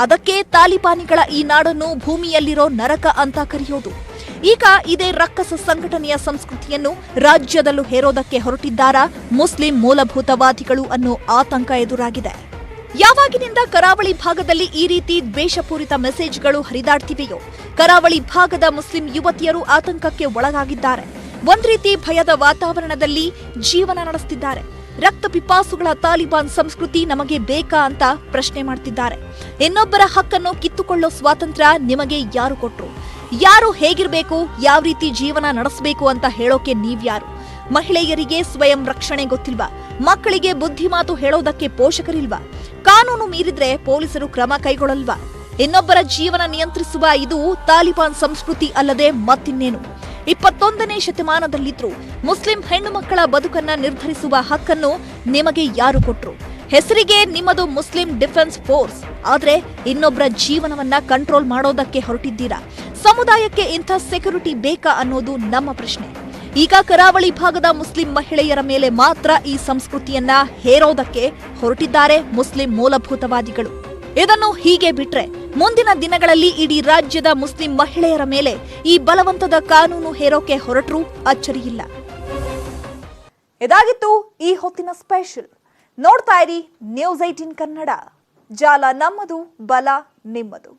ಅದಕ್ಕೆ ತಾಲಿಬಾನಿಗಳ ಈ ನಾಡನ್ನು ಭೂಮಿಯಲ್ಲಿರೋ ನರಕ ಅಂತ ಕರೆಯೋದು. ಈಗ ಇದೇ ರಕ್ಕಸ ಸಂಘಟನೆಯ ಸಂಸ್ಕೃತಿಯನ್ನು ರಾಜ್ಯದಲ್ಲೂ ಹೇರೋದಕ್ಕೆ ಹೊರಟಿದ್ದಾರಾ ಮುಸ್ಲಿಂ ಮೂಲಭೂತವಾದಿಗಳು ಅನ್ನೋ ಆತಂಕ ಎದುರಾಗಿದೆ. ಯಾವಾಗಿನಿಂದ ಕರಾವಳಿ ಭಾಗದಲ್ಲಿ ಈ ರೀತಿ ದ್ವೇಷಪೂರಿತ ಮೆಸೇಜ್ಗಳು ಹರಿದಾಡ್ತಿವೆಯೋ ಕರಾವಳಿ ಭಾಗದ ಮುಸ್ಲಿಂ ಯುವತಿಯರು ಆತಂಕಕ್ಕೆ ಒಳಗಾಗಿದ್ದಾರೆ. ಒಂದ್ ರೀತಿ ಭಯದ ವಾತಾವರಣದಲ್ಲಿ ಜೀವನ ನಡೆಸುತ್ತಿದ್ದಾರೆ. ರಕ್ತ ಪಿಪಾಸುಗಳ ತಾಲಿಬಾನ್ ಸಂಸ್ಕೃತಿ ನಮಗೆ ಬೇಕಾ ಅಂತ ಪ್ರಶ್ನೆ ಮಾಡ್ತಿದ್ದಾರೆ. ಇನ್ನೊಬ್ಬರ ಹಕ್ಕನ್ನು ಕಿತ್ತುಕೊಳ್ಳೋ ಸ್ವಾತಂತ್ರ್ಯ ನಿಮಗೆ ಯಾರು ಕೊಟ್ರು? ಯಾರು ಹೇಗಿರ್ಬೇಕು, ಯಾವ ರೀತಿ ಜೀವನ ನಡೆಸಬೇಕು ಅಂತ ಹೇಳೋಕೆ ನೀವ್ಯಾರು? ಮಹಿಳೆಯರಿಗೆ ಸ್ವಯಂ ರಕ್ಷಣೆ ಗೊತ್ತಿಲ್ವಾ? ಮಕ್ಕಳಿಗೆ ಬುದ್ಧಿಮಾತು ಹೇಳೋದಕ್ಕೆ ಪೋಷಕರಿಲ್ವಾ? ಕಾನೂನು ಮೀರಿದ್ರೆ ಪೊಲೀಸರು ಕ್ರಮ ಕೈಗೊಳ್ಳಲ್ವಾ? ಇನ್ನೊಬ್ಬರ ಜೀವನ ನಿಯಂತ್ರಿಸುವ ಇದು ತಾಲಿಬಾನ್ ಸಂಸ್ಕೃತಿ ಅಲ್ಲದೆ ಮತ್ತಿನ್ನೇನು? 21ನೇ ಶತಮಾನದಲ್ಲಿದ್ರೂ ಮುಸ್ಲಿಂ ಹೆಣ್ಣು ಮಕ್ಕಳ ಬದುಕನ್ನ ನಿರ್ಧರಿಸುವ ಹಕ್ಕನ್ನು ನಿಮಗೆ ಯಾರು ಕೊಟ್ರು? ಹೆಸರಿಗೆ ನಿಮ್ಮದು ಮುಸ್ಲಿಂ ಡಿಫೆನ್ಸ್ ಫೋರ್ಸ್, ಆದ್ರೆ ಇನ್ನೊಬ್ಬರ ಜೀವನವನ್ನ ಕಂಟ್ರೋಲ್ ಮಾಡೋದಕ್ಕೆ ಹೊರಟಿದ್ದೀರಾ. ಸಮುದಾಯಕ್ಕೆ ಇಂಥ ಸೆಕ್ಯೂರಿಟಿ ಬೇಕಾ ಅನ್ನೋದು ನಮ್ಮ ಪ್ರಶ್ನೆ. ಈಗ ಕರಾವಳಿ ಭಾಗದ ಮುಸ್ಲಿಂ ಮಹಿಳೆಯರ ಮೇಲೆ ಮಾತ್ರ ಈ ಸಂಸ್ಕೃತಿಯನ್ನ ಹೇರೋದಕ್ಕೆ ಹೊರಟಿದ್ದಾರೆ ಮುಸ್ಲಿಂ ಮೂಲಭೂತವಾದಿಗಳು. ಇದನ್ನು ಹೀಗೆ ಬಿಟ್ರೆ ಮುಂದಿನ ದಿನಗಳಲ್ಲಿ ಇಡೀ ರಾಜ್ಯದ ಮುಸ್ಲಿಂ ಮಹಿಳೆಯರ ಮೇಲೆ ಈ ಬಲವಂತದ ಕಾನೂನು ಹೇರೋಕೆ ಹೊರಟರೂ ಅಚ್ಚರಿಯಿಲ್ಲ. ಇದಾಗಿತ್ತು ಈ ಹೊತ್ತಿನ ಸ್ಪೆಷಲ್. ನೋಡ್ತಾ ಇರಿ News 18 ಕನ್ನಡ. ಜಾಲ ನಮ್ಮದು, ಬಲ ನಿಮ್ಮದು.